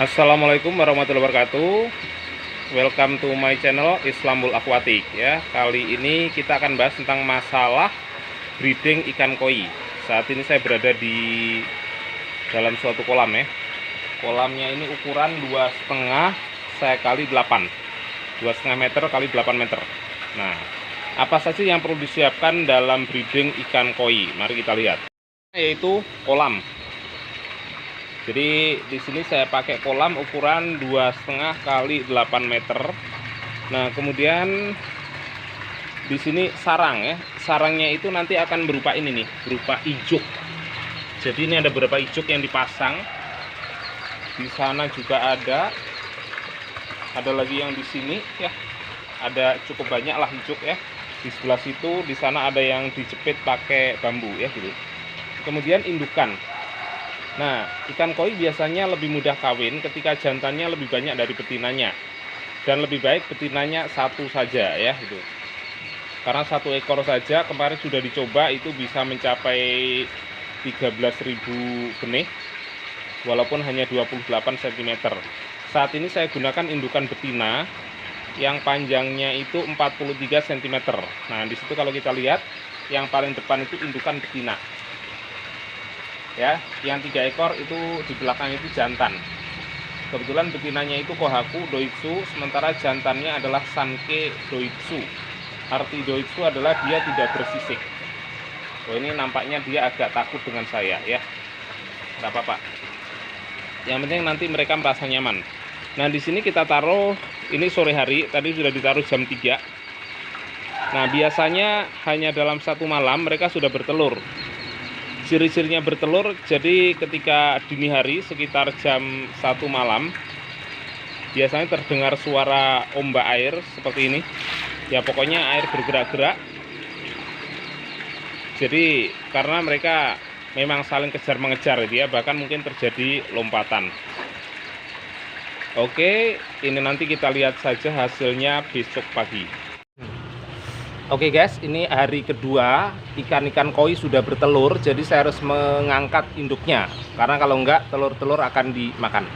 Assalamualaikum warahmatullahi wabarakatuh. Welcome to my channel Islamul Aquatic ya. Kali ini kita akan bahas tentang masalah breeding ikan koi. Saat ini saya berada di dalam suatu kolam ya. Kolamnya ini ukuran 2,5 saya kali 8. 2,5 meter kali 8 meter. Nah, apa saja yang perlu disiapkan dalam breeding ikan koi? Mari kita lihat. Yaitu kolam. Jadi di sini saya pakai kolam ukuran 2,5 kali 8 meter. Nah, kemudian di sini sarang ya. Sarangnya itu nanti akan berupa ini nih, berupa ijuk. Jadi ini ada beberapa ijuk yang dipasang. Di sana juga ada lagi yang di sini ya. Ada cukup banyak lah ijuk ya. Di sebelah situ, di sana ada yang dijepit pakai bambu ya gitu. Kemudian indukan. Nah, ikan koi biasanya lebih mudah kawin ketika jantannya lebih banyak dari betinanya. Dan lebih baik betinanya satu saja ya gitu. Karena satu ekor saja kemarin sudah dicoba itu bisa mencapai 13.000 benih. Walaupun hanya 28 cm. Saat ini saya gunakan indukan betina yang panjangnya itu 43 cm. Nah, di situ kalau kita lihat yang paling depan itu indukan betina. Ya, yang 3 ekor itu di belakang itu jantan. Kebetulan betinanya itu Kohaku Doitsu, sementara jantannya adalah Sanke Doitsu. Arti Doitsu adalah dia tidak bersisik. Oh, ini nampaknya dia agak takut dengan saya ya. Nggak apa-apa. Yang penting nanti mereka merasa nyaman. Nah, di sini kita taruh, ini sore hari, tadi sudah ditaruh jam 3. Nah, biasanya hanya dalam satu malam mereka sudah bertelur. Ciri-cirinya bertelur, jadi ketika dini hari sekitar jam 1 malam biasanya terdengar suara ombak air seperti ini. Ya pokoknya air bergerak-gerak. Jadi karena mereka memang saling kejar-mengejar ya, bahkan mungkin terjadi lompatan. Oke, ini nanti kita lihat saja hasilnya besok pagi. Oke guys, ini hari kedua ikan-ikan koi sudah bertelur, jadi saya harus mengangkat induknya karena kalau enggak telur-telur akan dimakan.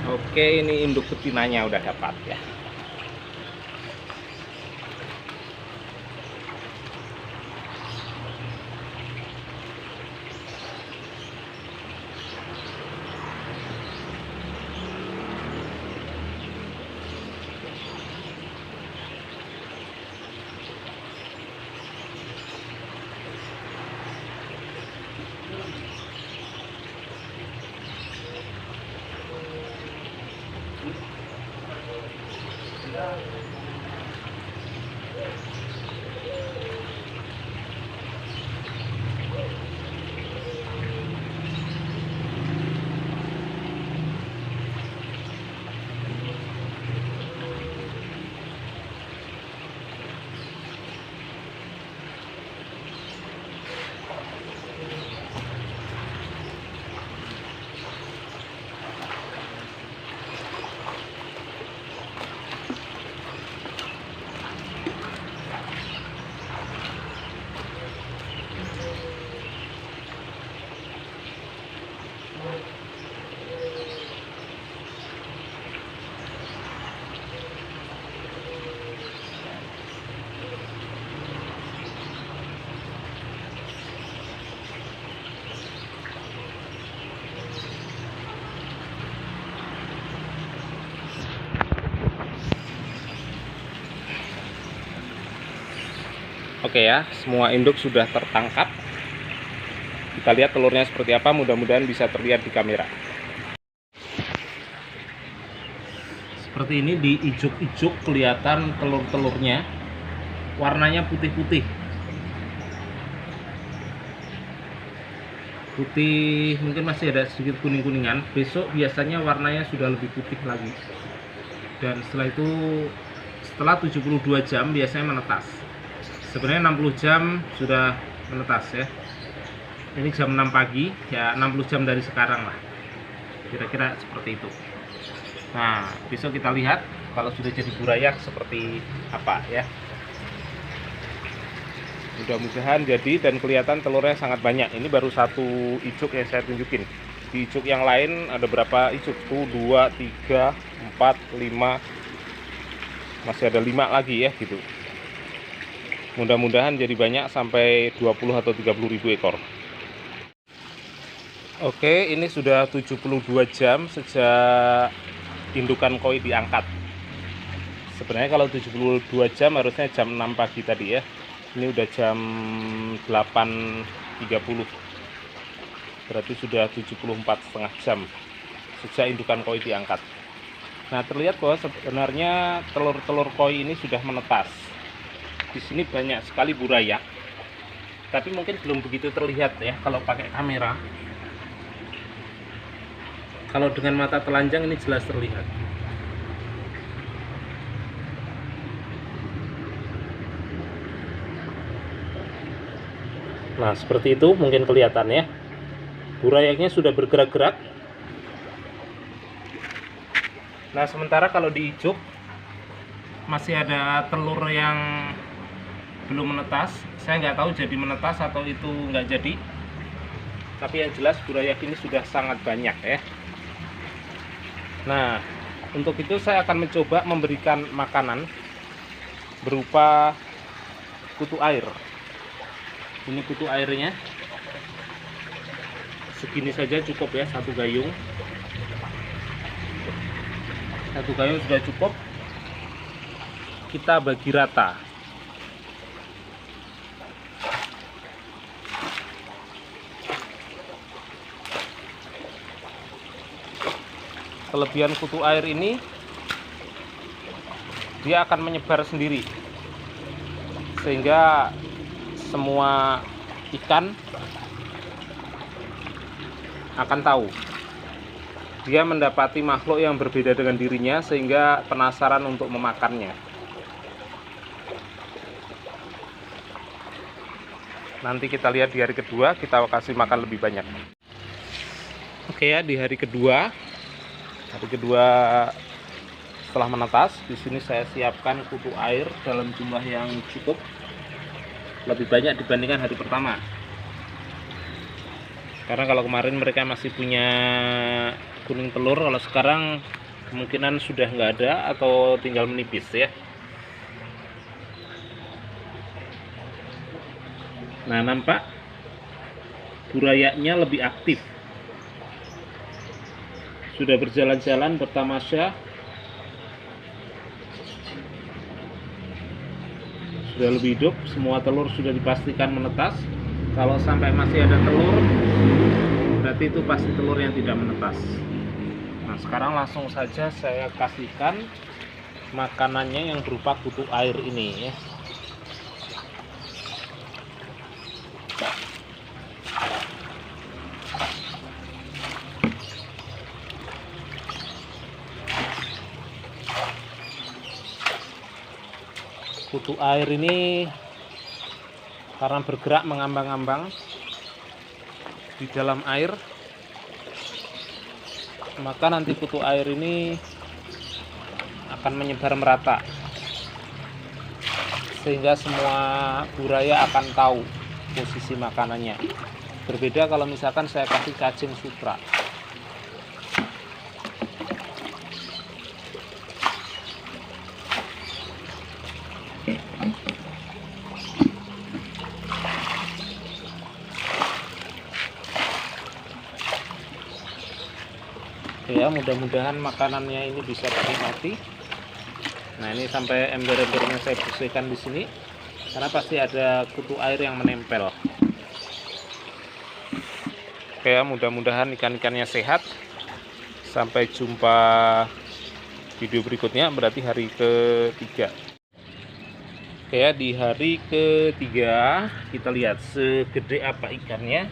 Oke, ini induk betinanya udah dapat ya. Oke ya, semua induk sudah tertangkap. Kita lihat telurnya seperti apa, mudah-mudahan bisa terlihat di kamera. Seperti ini, di ijuk-ijuk kelihatan telur-telurnya. Warnanya putih-putih. Putih, mungkin masih ada sedikit kuning-kuningan. Besok biasanya warnanya sudah lebih putih lagi. Dan setelah itu, setelah 72 jam biasanya menetas. Sebenarnya 60 jam sudah menetas ya. Ini jam 6 pagi, ya 60 jam dari sekarang lah. Kira-kira seperti itu. Nah, besok kita lihat kalau sudah jadi burayak seperti apa ya. Mudah-mudahan jadi, dan kelihatan telurnya sangat banyak. Ini baru satu ijuk yang saya tunjukin. Di ijuk yang lain ada berapa ijuk? Tuh 2, 3, 4, 5. Masih ada 5 lagi ya gitu. Mudah-mudahan jadi banyak sampai 20 atau 30 ribu ekor. Oke, ini sudah 72 jam sejak indukan koi diangkat. Sebenarnya kalau 72 jam harusnya jam 6 pagi tadi ya. Ini udah jam 8.30. Berarti sudah 74,5 jam sejak indukan koi diangkat. Nah, terlihat bahwa sebenarnya telur-telur koi ini sudah menetas. Di sini banyak sekali burayak, tapi mungkin belum begitu terlihat ya kalau pakai kamera. Kalau dengan mata telanjang ini jelas terlihat. Nah, seperti itu mungkin kelihatan ya. Burayaknya sudah bergerak-gerak. Nah, sementara kalau di ijuk masih ada telur yang belum menetas. Saya nggak tahu jadi menetas atau itu nggak jadi. Tapi yang jelas burayak ini sudah sangat banyak ya. Nah, untuk itu saya akan mencoba memberikan makanan berupa kutu air. Ini kutu airnya. Segini saja cukup ya, satu gayung. Satu gayung sudah cukup. Kita bagi rata. Kelebihan kutu air ini, dia akan menyebar sendiri, sehingga semua ikan akan tahu dia mendapati makhluk yang berbeda dengan dirinya, sehingga penasaran untuk memakannya. Nanti kita lihat di hari kedua, kita kasih makan lebih banyak. Oke ya, di hari kedua setelah menetas, di sini saya siapkan kutu air dalam jumlah yang cukup, lebih banyak dibandingkan hari pertama. Karena kalau kemarin mereka masih punya kuning telur, kalau sekarang kemungkinan sudah nggak ada atau tinggal menipis ya. Nah, nampak burayaknya lebih aktif. Sudah berjalan-jalan bertamasya, sudah lebih hidup. Semua telur sudah dipastikan menetas. Kalau sampai masih ada telur, berarti itu pasti telur yang tidak menetas. Nah, sekarang langsung saja saya kasihkan makanannya yang berupa kutu air ini ya. Kutu air ini karena bergerak mengambang-ambang di dalam air, maka nanti kutu air ini akan menyebar merata, sehingga semua buraya akan tahu posisi makanannya. Berbeda kalau misalkan saya kasih cacing sutra. Ya, mudah-mudahan makanannya ini bisa dinikmati. Nah, ini sampai ember-embernya saya bersihkan di sini. karena pasti ada kutu air yang menempel. Oke ya, mudah-mudahan ikan-ikannya sehat. Sampai jumpa video berikutnya, berarti hari ketiga. Oke ya, di hari ketiga kita lihat segede apa ikannya.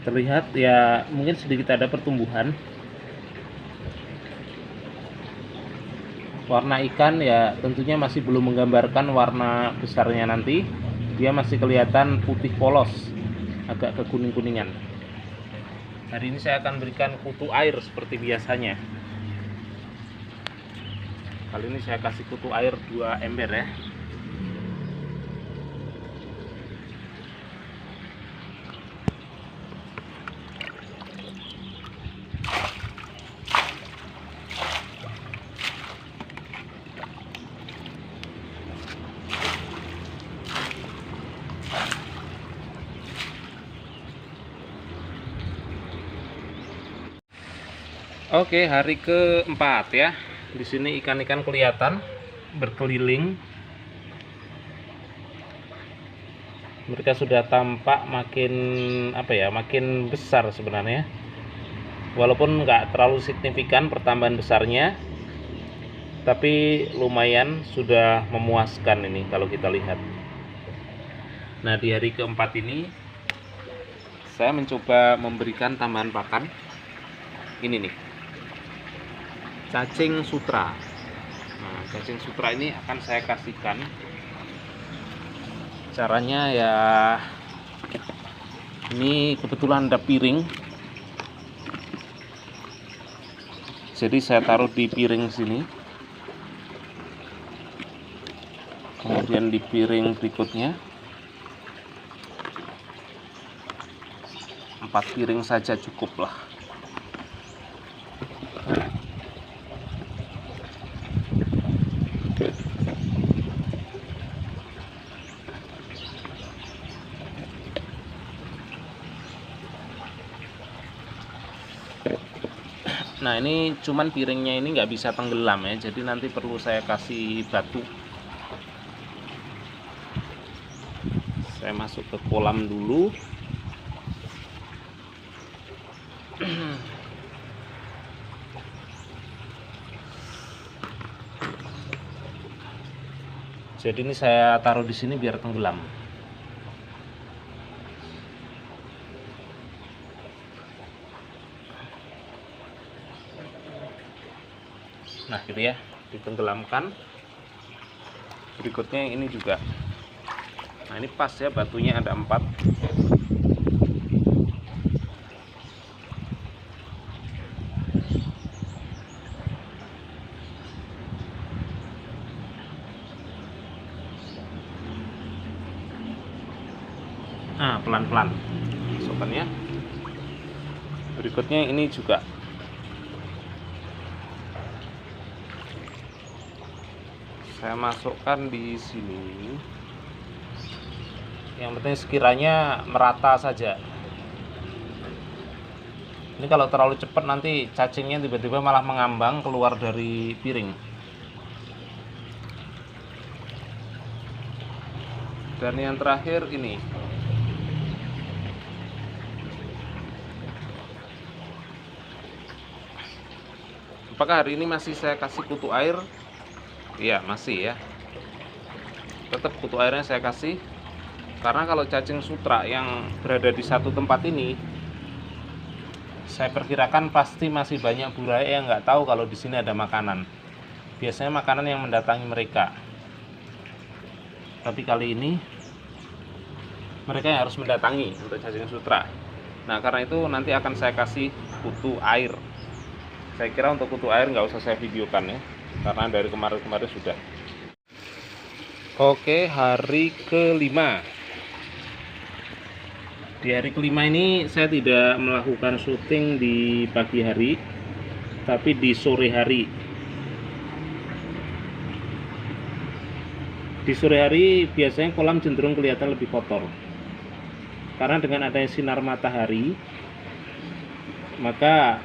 Terlihat ya, mungkin sedikit ada pertumbuhan. Warna ikan ya tentunya masih belum menggambarkan warna besarnya nanti. Dia masih kelihatan putih polos, agak kekuning-kuningan. Hari ini saya akan berikan kutu air seperti biasanya. Kali ini saya kasih kutu air 2 ember ya. Oke, hari keempat ya. Di sini ikan-ikan kelihatan berkeliling. Mereka sudah tampak makin makin besar sebenarnya. Walaupun nggak terlalu signifikan pertambahan besarnya, tapi lumayan sudah memuaskan ini kalau kita lihat. Nah, di hari keempat ini saya mencoba memberikan tambahan pakan. Ini nih, cacing sutra. Nah, cacing sutra ini akan saya kasihkan. Caranya ya, ini kebetulan ada piring, jadi saya taruh di piring sini, kemudian di piring berikutnya 4 piring saja cukup lah. Nah, ini cuman piringnya ini nggak bisa tenggelam ya, jadi nanti perlu saya kasih batu. Saya masuk ke kolam dulu. Jadi ini saya taruh di sini biar tenggelam. Nah, gitu ya, ditenggelamkan. Berikutnya yang ini juga. Nah, ini pas ya, batunya ada 4. Nah, pelan-pelan masukkannya. Berikutnya ini juga. Saya masukkan di sini. Yang penting sekiranya merata saja. Ini kalau terlalu cepat nanti cacingnya tiba-tiba malah mengambang keluar dari piring. Dan yang terakhir ini. Apakah hari ini masih saya kasih kutu air? Iya, masih ya. Tetap kutu airnya saya kasih. Karena kalau cacing sutra yang berada di satu tempat ini, saya perkirakan pasti masih banyak buaya yang nggak tahu kalau di sini ada makanan. Biasanya makanan yang mendatangi mereka. Tapi kali ini mereka yang harus mendatangi untuk cacing sutra. Nah, karena itu nanti akan saya kasih kutu air. Saya kira untuk kutu air nggak usah saya videokan ya, karena dari kemarin-kemarin sudah. Oke, hari kelima. Di hari kelima ini saya tidak melakukan syuting di pagi hari, tapi di sore hari. Di sore hari biasanya kolam cenderung kelihatan lebih kotor, karena dengan adanya sinar matahari, maka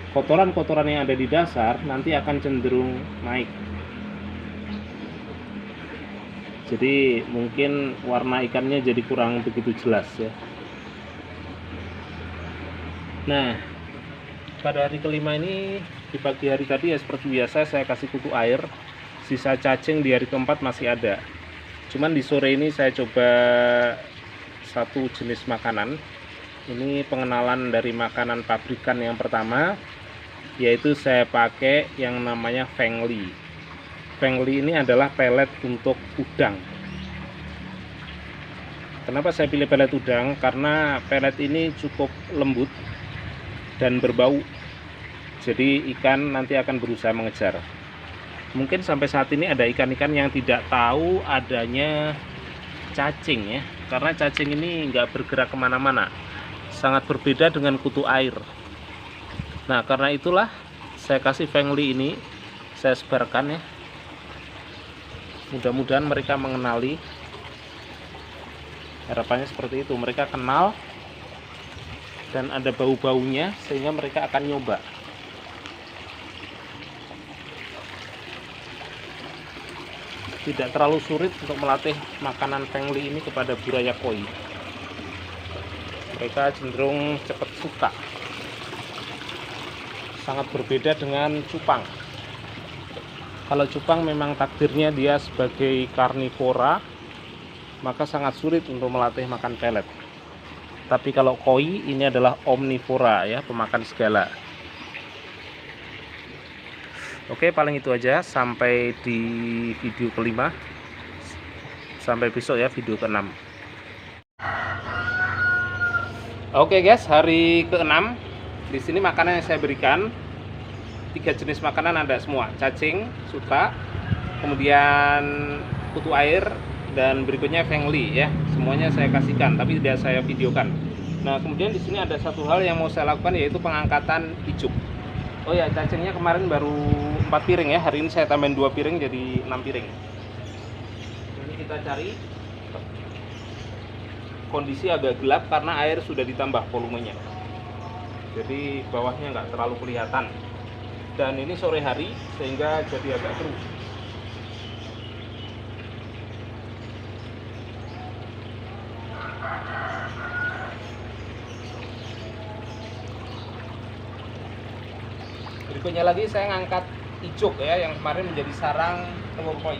kotoran-kotoran yang ada di dasar nanti akan cenderung naik. Jadi mungkin warna ikannya jadi kurang begitu jelas ya. Nah, pada hari kelima ini di pagi hari tadi ya seperti biasa saya kasih kutu air. Sisa cacing di hari keempat masih ada. Cuman di sore ini saya coba satu jenis makanan. Ini pengenalan dari makanan pabrikan yang pertama, yaitu saya pakai yang namanya Fengli. Fengli ini adalah pelet untuk udang. Kenapa saya pilih pelet udang? Karena pelet ini cukup lembut dan berbau. Jadi ikan nanti akan berusaha mengejar. Mungkin sampai saat ini ada ikan-ikan yang tidak tahu adanya cacing ya. Karena cacing ini nggak bergerak kemana-mana. Sangat berbeda dengan kutu air. Nah, karena itulah saya kasih Fengli ini, saya sebarkan ya. Mudah-mudahan mereka mengenali. Harapannya seperti itu, mereka kenal dan ada bau-baunya sehingga mereka akan nyoba. Tidak terlalu sulit untuk melatih makanan Fengli ini kepada buraya koi. Mereka cenderung cepat suka. Sangat berbeda dengan cupang. Kalau cupang memang takdirnya dia sebagai karnivora, maka sangat sulit untuk melatih makan pelet. Tapi kalau koi ini adalah omnivora ya, pemakan segala. Oke, paling itu aja sampai di video kelima. Sampai besok ya video ke-6. Oke guys, hari ke-6 di sini makanan yang saya berikan 3 jenis makanan ada semua, cacing, suta, kemudian kutu air, dan berikutnya Fengli ya. Semuanya saya kasihkan, tapi tidak saya videokan. Nah, kemudian di sini ada satu hal yang mau saya lakukan, yaitu pengangkatan icuk. Oh ya, cacingnya kemarin baru 4 piring ya. Hari ini saya tambahin 2 piring jadi 6 piring. Ini kita cari. Kondisi agak gelap karena air sudah ditambah volumenya. Jadi bawahnya nggak terlalu kelihatan. Dan ini sore hari sehingga jadi agak keruh. Berikutnya lagi saya ngangkat icuk ya, yang kemarin menjadi sarang telur koi.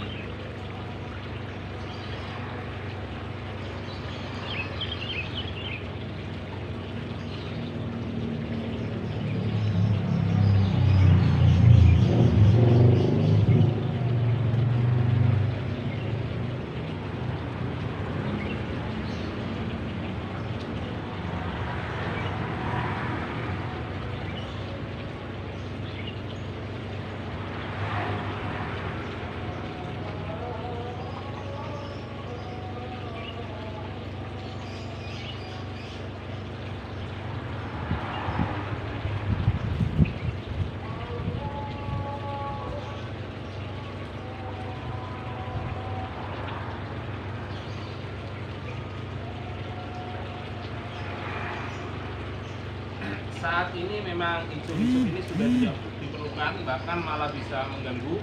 Saat ini memang icuk-icuk ini sudah tidak diperlukan, bahkan malah bisa mengganggu.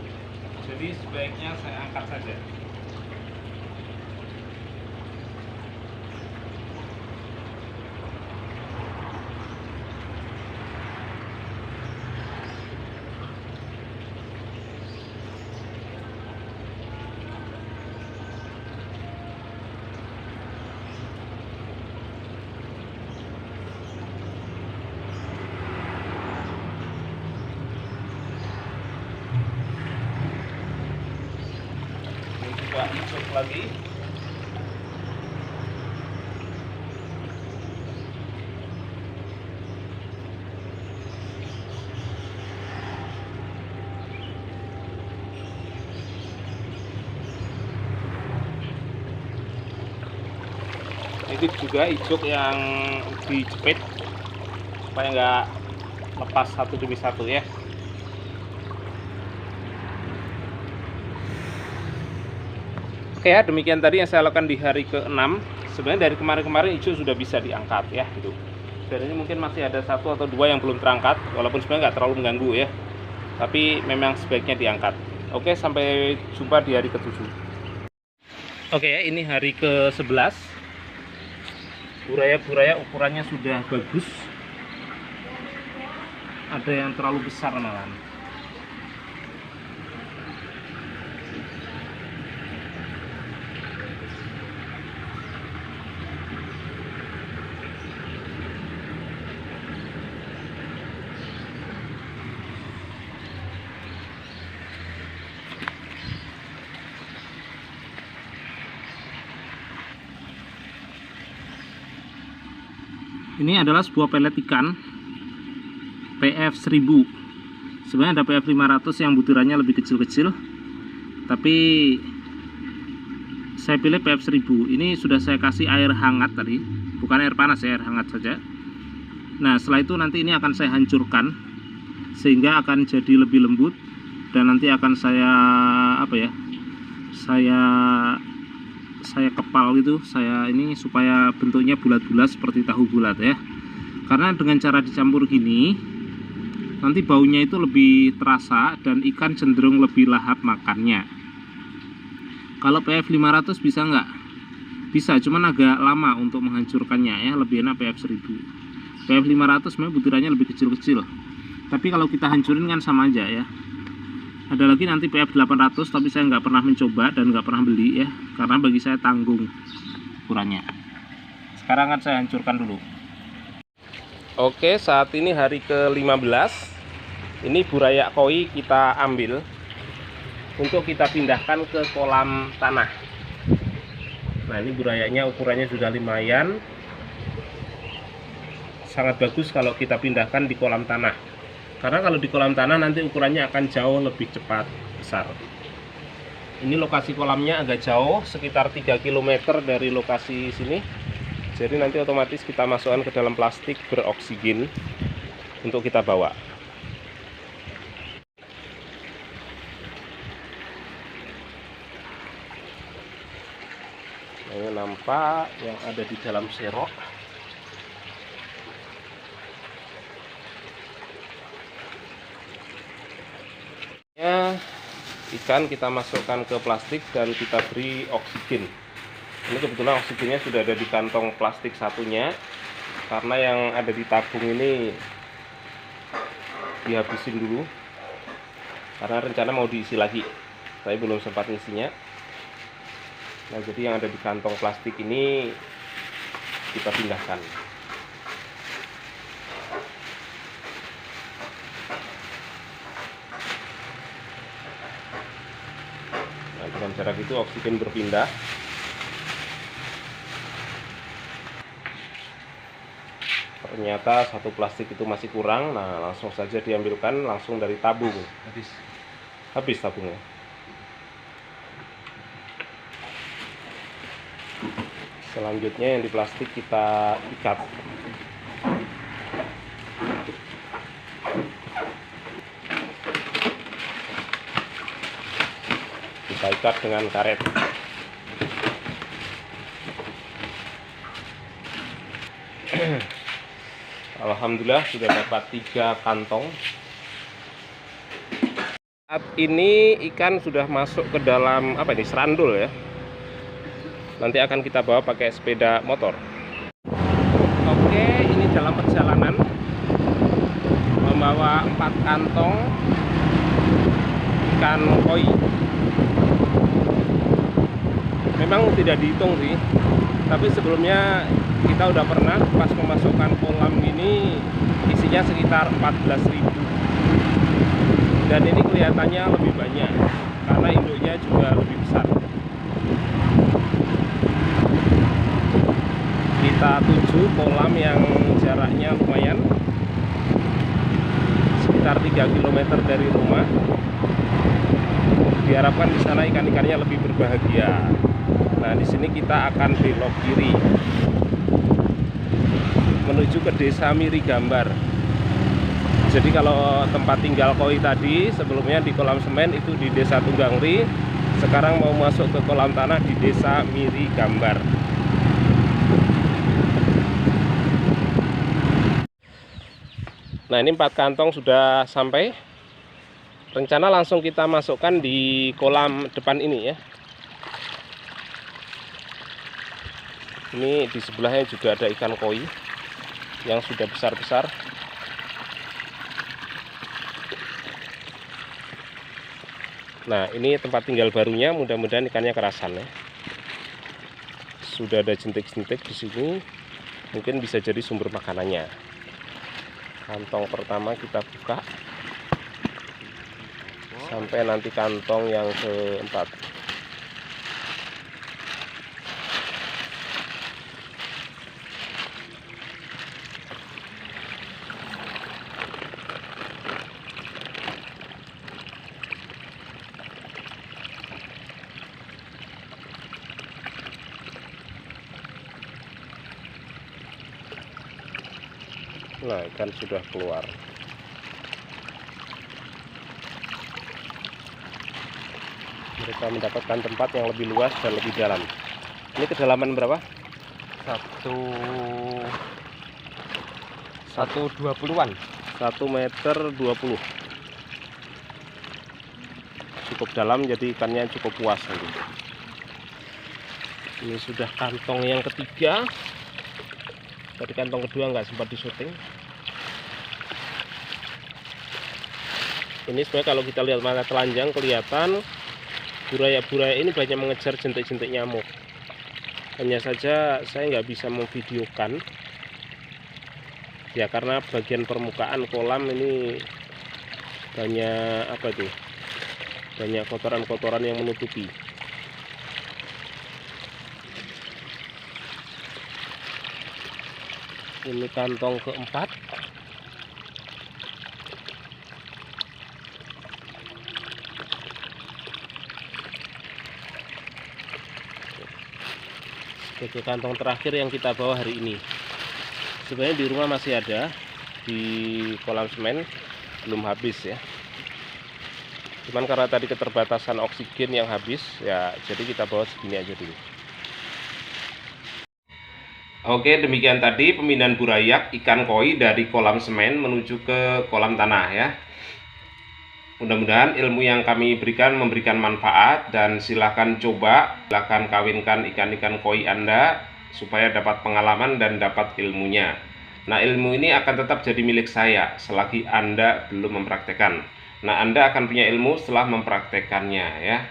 Jadi sebaiknya saya angkat saja. Icuk lagi. Ini juga icuk yang dijepit supaya nggak lepas satu demi satu ya. Oke ya, demikian tadi yang saya lakukan di hari ke-6. Sebenarnya dari kemarin-kemarin icuk sudah bisa diangkat ya gitu. Dan ini mungkin masih ada 1 atau 2 yang belum terangkat, walaupun sebenarnya nggak terlalu mengganggu ya, tapi memang sebaiknya diangkat. Oke, sampai jumpa di hari ke-7. Oke ya, ini hari ke-11. Buraya-buraya ukurannya sudah bagus, ada yang terlalu besar malahan. Ini adalah sebuah pelet ikan PF 1000. Sebenarnya ada PF 500 yang butirannya lebih kecil-kecil, tapi saya pilih PF 1000. Ini sudah saya kasih air hangat tadi, bukan air panas ya, air hangat saja. Nah, setelah itu nanti ini akan saya hancurkan sehingga akan jadi lebih lembut, dan nanti akan saya saya kepal gitu, saya ini supaya bentuknya bulat-bulat seperti tahu bulat ya. Karena dengan cara dicampur gini nanti baunya itu lebih terasa dan ikan cenderung lebih lahap makannya. Kalau PF 500 bisa nggak? Bisa, cuman agak lama untuk menghancurkannya ya, lebih enak PF 1000. PF 500 memang butirannya lebih kecil-kecil, tapi kalau kita hancurin kan sama aja ya. Ada lagi nanti PF 800, tapi saya nggak pernah mencoba dan nggak pernah beli ya, karena bagi saya tanggung ukurannya. Sekarang kan saya hancurkan dulu. Oke, saat ini hari ke-15. Ini buraya koi kita ambil untuk kita pindahkan ke kolam tanah. Nah, ini burayanya ukurannya sudah lumayan, sangat bagus kalau kita pindahkan di kolam tanah. Karena kalau di kolam tanah nanti ukurannya akan jauh lebih cepat besar. Ini lokasi kolamnya agak jauh, sekitar 3 km dari lokasi sini. Jadi nanti otomatis kita masukkan ke dalam plastik beroksigen untuk kita bawa. Nah, ini nampak yang ada di dalam serok. Ikan kita masukkan ke plastik dan kita beri oksigen. Ini kebetulan oksigennya sudah ada di kantong plastik satunya, karena yang ada di tabung ini dihabisin dulu, karena rencana mau diisi lagi, tapi belum sempat ngisinya. Nah, jadi yang ada di kantong plastik ini kita pindahkan. Dengan cara gitu oksigen berpindah. Ternyata satu plastik itu masih kurang. Nah, langsung saja diambilkan langsung dari tabung. Habis tabungnya. Selanjutnya yang di plastik kita ikat. Kita ikat dengan karet. Alhamdulillah sudah dapat 3 kantong. Saat ini ikan sudah masuk ke dalam serandul ya. Nanti akan kita bawa pakai sepeda motor. Oke, ini dalam perjalanan membawa 4 kantong ikan koi. Memang tidak dihitung sih, tapi sebelumnya kita udah pernah pas memasukkan kolam ini isinya sekitar 14.000, dan ini kelihatannya lebih banyak karena induknya juga lebih besar. Kita tuju kolam yang jaraknya lumayan, sekitar 3 km dari rumah. Diharapkan di sana ikan-ikannya lebih berbahagia. Nah, di sini kita akan belok kiri menuju ke Desa Miri Gambar. Jadi kalau tempat tinggal koi tadi sebelumnya di kolam semen itu di Desa Tunggangri, sekarang mau masuk ke kolam tanah di Desa Miri Gambar. Nah, ini 4 kantong sudah sampai. Rencana langsung kita masukkan di kolam depan ini ya. Ini di sebelahnya juga ada ikan koi yang sudah besar-besar. Nah, ini tempat tinggal barunya, mudah-mudahan ikannya kerasan ya. Sudah ada jentik-jentik di sini, mungkin bisa jadi sumber makanannya. Kantong pertama kita buka sampai nanti kantong yang keempat. Nah, ikan sudah keluar. Mereka mendapatkan tempat yang lebih luas dan lebih dalam. Ini kedalaman berapa? 1,20-an. 1,20 m. Cukup dalam, jadi ikannya cukup puas nanti. Ini sudah kantong yang ketiga. Tadi kantong kedua nggak sempat disyuting. Ini sebenarnya kalau kita lihat mata telanjang kelihatan buraya-buraya ini banyak mengejar jentik-jentik nyamuk. Hanya saja saya nggak bisa memvideokan ya, karena bagian permukaan kolam ini banyak apa itu, banyak kotoran-kotoran yang menutupi. Ini kantong keempat. Sebagai kantong terakhir yang kita bawa hari ini. Sebenarnya di rumah masih ada, di kolam semen belum habis ya. Cuman karena tadi keterbatasan oksigen yang habis ya, jadi kita bawa segini aja dulu. Oke, demikian tadi pemindahan burayak ikan koi dari kolam semen menuju ke kolam tanah ya. Mudah-mudahan ilmu yang kami berikan memberikan manfaat, dan silahkan coba, silahkan kawinkan ikan-ikan koi Anda supaya dapat pengalaman dan dapat ilmunya. Nah, ilmu ini akan tetap jadi milik saya selagi Anda belum mempraktekkan. Nah, Anda akan punya ilmu setelah mempraktekannya ya.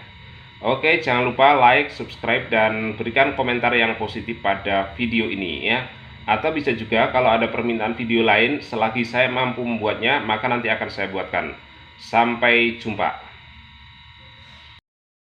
Oke, jangan lupa like, subscribe, dan berikan komentar yang positif pada video ini ya. Atau bisa juga kalau ada permintaan video lain, selagi saya mampu membuatnya, maka nanti akan saya buatkan. Sampai jumpa.